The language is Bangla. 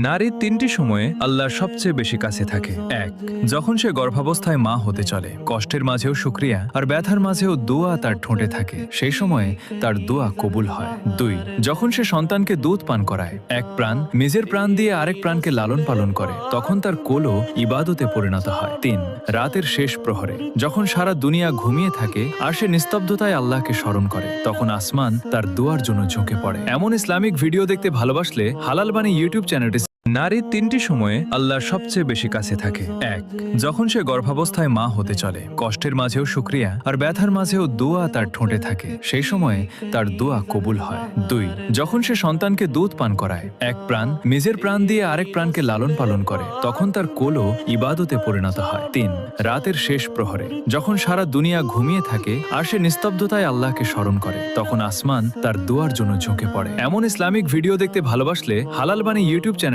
নারীর তিনটি সময়ে আল্লাহর সবচেয়ে বেশি কাছে থাকে। এক, যখন সে গর্ভাবস্থায় মা হতে চলে, কষ্টের মাঝেও শুকরিয়া আর ব্যথার মাঝেও দোয়া তার ঠোঁটে থাকে, সেই সময়ে তার দোয়া কবুল হয়। দুই, যখন সে সন্তানকে দুধ পান করায়, এক প্রাণ নিজের প্রাণ দিয়ে আরেক প্রাণকে লালন পালন করে, তখন তার কোলও ইবাদতে পরিণত হয়। তিন, রাতের শেষ প্রহরে যখন সারা দুনিয়া ঘুমিয়ে থাকে আর সে নিস্তব্ধতায় আল্লাহকে স্মরণ করে, তখন আসমান তার দোয়ার জন্য ঝুঁকে পড়ে। এমন ইসলামিক ভিডিও দেখতে ভালোবাসলে হালাল বাণী ইউটিউব চ্যানেলটি। নারীর তিনটি সময়ে আল্লাহর সবচেয়ে বেশি কাছে থাকে। এক, যখন সে গর্ভাবস্থায় মা হতে চলে, কষ্টের মাঝেও শুকরিয়া আর ব্যথার মাঝেও দোয়া তার ঠোঁটে থাকে, সেই সময়ে তার দোয়া কবুল হয়। দুই, যখন সে সন্তানকে দুধ পান করায়, এক প্রাণ নিজের প্রাণ দিয়ে আরেক প্রাণকে লালন পালন করে, তখন তার কোলও ইবাদতে পরিণত হয়। তিন, রাতের শেষ প্রহরে যখন সারা দুনিয়া ঘুমিয়ে থাকে আর সে নিস্তব্ধতায় আল্লাহকে স্মরণ করে, তখন আসমান তার দোয়ার জন্য ঝুঁকে পড়ে। এমন ইসলামিক ভিডিও দেখতে ভালোবাসলে হালাল বাণী ইউটিউব চ্যানেল